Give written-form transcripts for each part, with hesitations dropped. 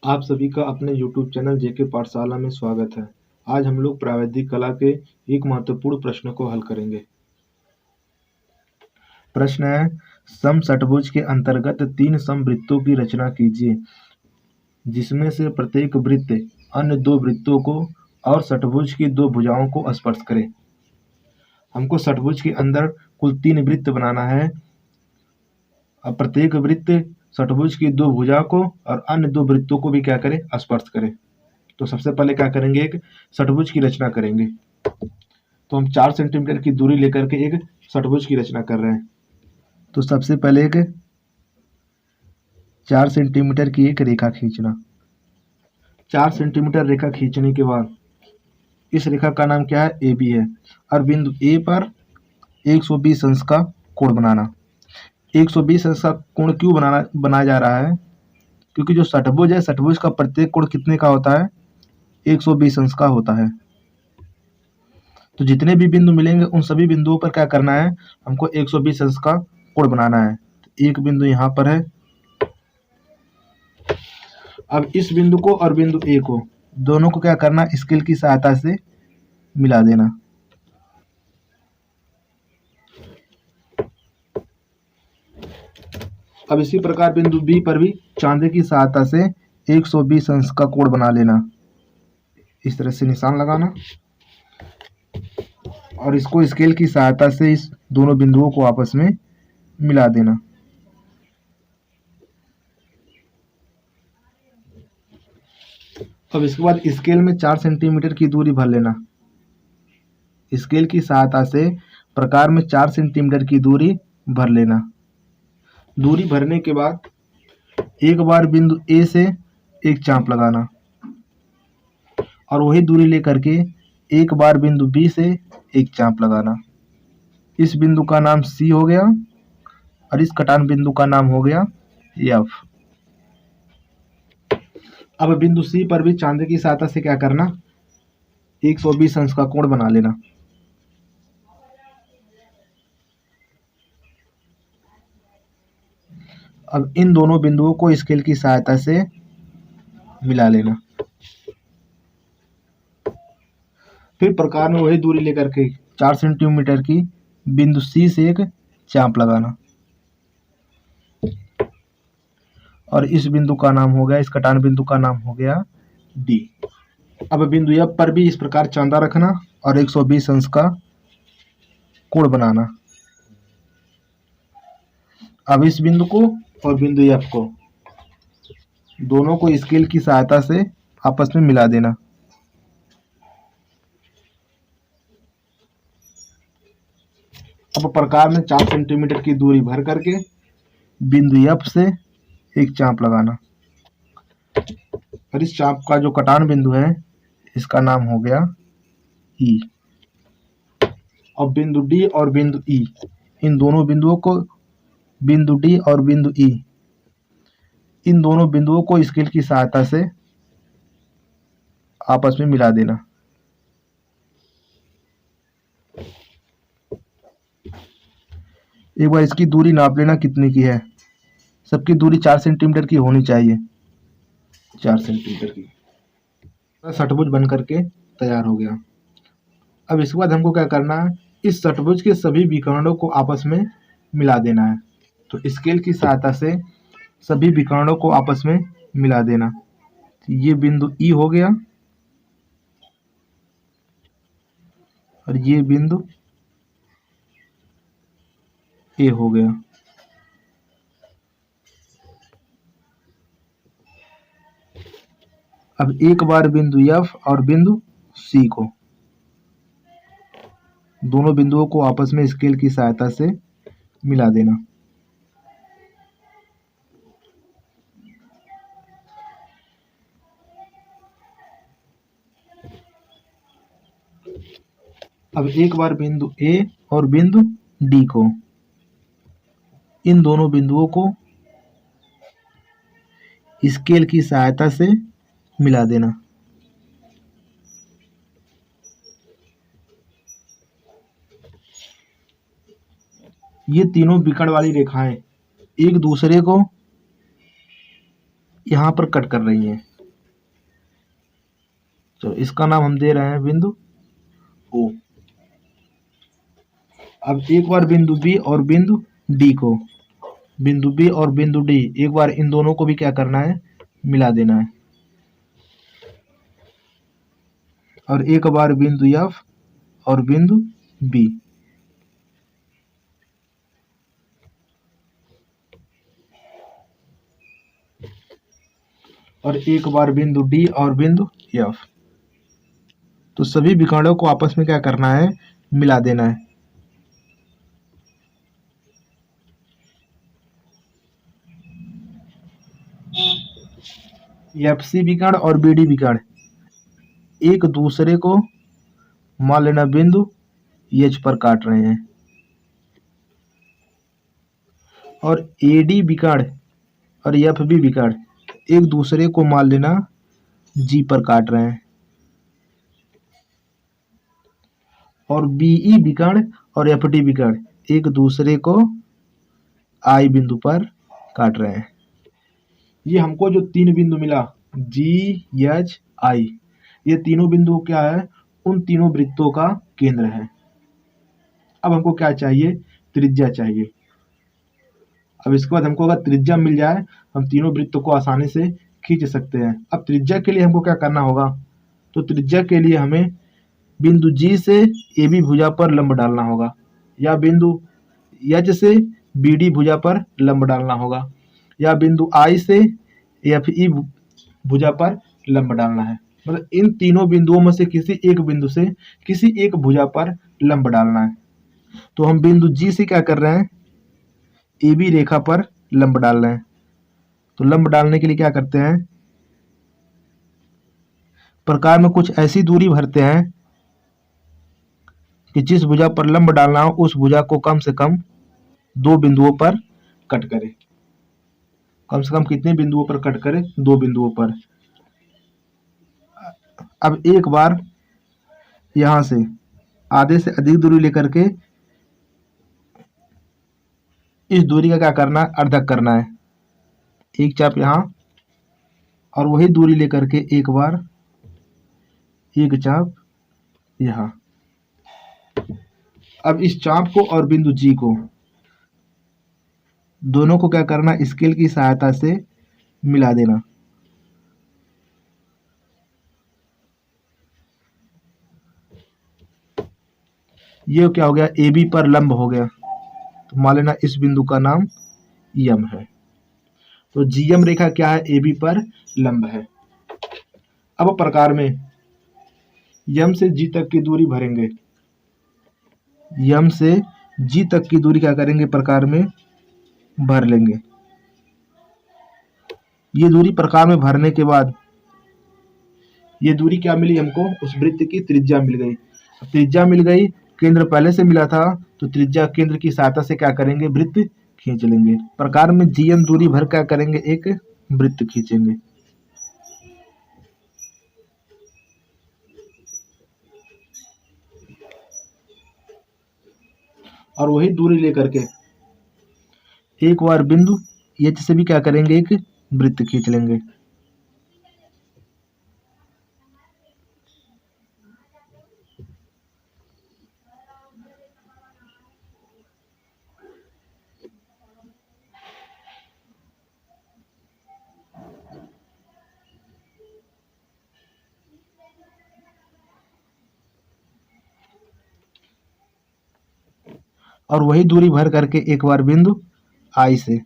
आप सभी का अपने YouTube चैनल जेके पाठशाला में स्वागत है। आज हम लोग प्रावैधिक कला के एक महत्वपूर्ण प्रश्न को हल करेंगे। प्रश्न है, समषट्भुज के अंतर्गत 3 समवृत्तों की रचना कीजिए, जिसमें से प्रत्येक वृत्त अन्य 2 वृत्तों को और षट्भुज की 2 भुजाओं को स्पर्श करे। हमको षट्भुज के अंदर कुल 3 वृत्त बनाना है। अब प्रत्येक वृत्त षट्भुज की 2 भुजा को और अन्य 2 वृत्तों को भी क्या करे, स्पर्श करे। तो सबसे पहले क्या करेंगे, एक षट्भुज की रचना करेंगे। तो हम 4 सेंटीमीटर की दूरी लेकर के एक षट्भुज की रचना कर रहे हैं। तो सबसे पहले एक 4 सेंटीमीटर की एक रेखा खींचना। 4 सेंटीमीटर रेखा खींचने के बाद इस रेखा का नाम क्या है, ए बी है, और बिंदु ए पर 120 अंश का कोण बनाना। 120 अंश का कोण क्यों बनाया जा रहा है, क्योंकि जो षट्भुज है, षट्भुज का प्रत्येक कोण कितने का होता है, 120 अंश का होता है। तो जितने भी बिंदु मिलेंगे उन सभी बिंदुओं पर क्या करना है, हमको 120 अंश का कोण बनाना है। तो एक बिंदु यहाँ पर है। अब इस बिंदु को और बिंदु ए को दोनों को क्या करना, स्केल की सहायता से मिला देना। अब इसी प्रकार बिंदु बी पर भी चांदे की सहायता से 120 अंश का कोण बना लेना। इस तरह से निशान लगाना और इसको स्केल की सहायता से इस दोनों बिंदुओं को आपस में मिला देना। अब इसके बाद स्केल में 4 सेंटीमीटर की दूरी भर लेना। स्केल की सहायता से प्रकार में 4 सेंटीमीटर की दूरी भर लेना। दूरी भरने के बाद एक बार बिंदु ए से एक चाप लगाना और वही दूरी लेकर के एक बार बिंदु बी से एक चाप लगाना। इस बिंदु का नाम सी हो गया और इस कटान बिंदु का नाम हो गया एफ। अब बिंदु सी पर भी चांदे की सहायता से क्या करना, 120 अंश का कोण बना लेना। अब इन दोनों बिंदुओं को स्केल की सहायता से मिला लेना। फिर प्रकार में वही दूरी लेकर के 4 सेंटीमीटर की बिंदु सी से एक चाप लगाना और इस बिंदु का नाम हो गया, इस कटान बिंदु का नाम हो गया डी। अब बिंदु एफ पर भी इस प्रकार चांदा रखना और 120 अंश का कोण बनाना। अब इस बिंदु को और बिंदु एफ को दोनों को स्केल की सहायता से आपस में मिला देना। अब प्रकार में 4 सेंटीमीटर की दूरी भर करके बिंदु एफ से एक चाप लगाना और इस चाप का जो कटान बिंदु है इसका नाम हो गया ई। अब बिंदु डी और बिंदु ई, इन दोनों बिंदुओं को, बिंदु डी और बिंदु ई, इन दोनों बिंदुओं को स्केल की सहायता से आपस में मिला देना। एक बार इसकी दूरी नाप लेना कितनी की है। सबकी दूरी 4 सेंटीमीटर की होनी चाहिए। 4 सेंटीमीटर की षट्भुज बन करके तैयार हो गया। अब इसके बाद हमको क्या करना है, इस षट्भुज के सभी विकर्णों को आपस में मिला देना है। तो स्केल की सहायता से सभी विकर्णों को आपस में मिला देना। ये बिंदु ई हो गया और ये बिंदु ए हो गया। अब एक बार बिंदु एफ और बिंदु सी को, दोनों बिंदुओं को आपस में स्केल की सहायता से मिला देना। अब एक बार बिंदु ए और बिंदु डी को, इन दोनों बिंदुओं को स्केल की सहायता से मिला देना। ये तीनों विकर्ण वाली रेखाएं एक दूसरे को यहाँ पर कट कर रही हैं। तो इसका नाम हम दे रहे हैं बिंदु ओ। अब एक बार बिंदु बी और बिंदु डी को, बिंदु बी और बिंदु डी, एक बार इन दोनों को भी क्या करना है, मिला देना है। और एक बार बिंदु एफ और बिंदु बी, और एक बार बिंदु डी और बिंदु एफ। तो सभी विकर्णों को आपस में क्या करना है, मिला देना है। एफ सी विकर्ण और बी डी विकर्ण एक दूसरे को मान लेना बिंदु एच पर काट रहे हैं, और ए डी विकर्ण और एफ बी विकर्ण एक दूसरे को मान लेना जी पर काट रहे हैं, और बीई विकर्ण और एफ डी विकर्ण एक दूसरे को आई बिंदु पर काट रहे हैं। ये हमको जो तीन बिंदु मिला जी एच आई, ये तीनों बिंदु क्या है, उन तीनों वृत्तों का केंद्र है। अब हमको क्या चाहिए, त्रिज्या चाहिए। अब इसके बाद हमको अगर त्रिज्या मिल जाए, हम तीनों वृत्तों को आसानी से खींच सकते हैं। अब त्रिज्या के लिए हमको क्या करना होगा, तो त्रिज्या के लिए हमें बिंदु जी से ए बी भुजा पर लंब डालना होगा, या बिंदु एच से बी डी भुजा पर लंब डालना होगा, या बिंदु आई से एफ ई भुजा पर लंब डालना है। मतलब इन तीनों बिंदुओं में से किसी एक बिंदु से किसी एक भुजा पर लंब डालना है। तो हम बिंदु जी से क्या कर रहे हैं, ए बी रेखा पर लंब डाल रहे हैं। तो लंब डालने के लिए क्या करते हैं, प्रकार में कुछ ऐसी दूरी भरते हैं कि जिस भुजा पर लंब डालना हो उस भुजा को कम से कम दो बिंदुओं पर कट करे। कम से कम कितने बिंदुओं पर कट करे, दो बिंदुओं पर। अब एक बार यहां से आधे से अधिक दूरी लेकर के इस दूरी का क्या करना है, अर्धक करना है। एक चाप यहां और वही दूरी लेकर के एक बार एक चाप यहां। अब इस चाप को और बिंदु जी को दोनों को क्या करना, स्केल की सहायता से मिला देना। ये क्या हो गया, ए बी पर लंब हो गया। तो मान लेना इस बिंदु का नाम यम है। तो जीएम रेखा क्या है, ए बी पर लंब है। अब प्रकार में यम से जी तक की दूरी भरेंगे, यम से जी तक की दूरी क्या करेंगे, प्रकार में भर लेंगे। ये दूरी प्रकार में भरने के बाद ये दूरी क्या मिली हमको, उस वृत्त की त्रिज्या मिल गई। त्रिज्या मिल गई, केंद्र पहले से मिला था, तो त्रिज्या केंद्र की सहायता से क्या करेंगे, वृत्त खींच लेंगे। प्रकार में जीएम दूरी भर क्या करेंगे, एक वृत्त खींचेंगे। और वही दूरी लेकर के एक बार बिंदु एच से भी क्या करेंगे, एक वृत्त खींच लेंगे। और वही दूरी भर करके एक बार बिंदु आई से,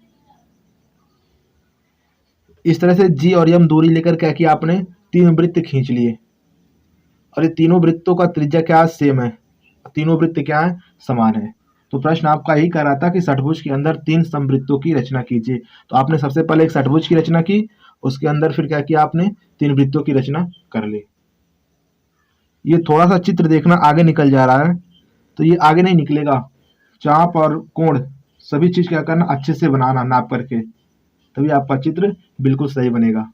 इस तरह से जी और एम दूरी लेकर क्या किया आपने, तीन वृत्त खींच लिए। और ये तीनों वृत्तों का त्रिज्या क्या सेम है, तीनों वृत्त क्या है, समान है। तो प्रश्न आपका यही कह रहा था कि षटभुज के अंदर तीन समवृत्तों की रचना कीजिए। तो आपने सबसे पहले एक षटभुज की रचना की, उसके अंदर फिर क्या किया आपने, तीन वृत्तों की रचना कर ली। ये थोड़ा सा चित्र देखना आगे निकल जा रहा है, तो ये आगे नहीं निकलेगा। चाप और कोण सभी चीज क्या करना, अच्छे से बनाना नाप करके, तभी आपका चित्र बिल्कुल सही बनेगा।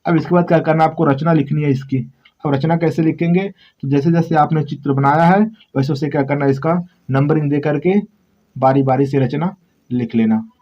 अब इसके बाद क्या करना, आपको रचना लिखनी है इसकी। अब रचना कैसे लिखेंगे, तो जैसे जैसे आपने चित्र बनाया है वैसे वैसे क्या करना, इसका नंबरिंग दे करके बारी बारी से रचना लिख लेना।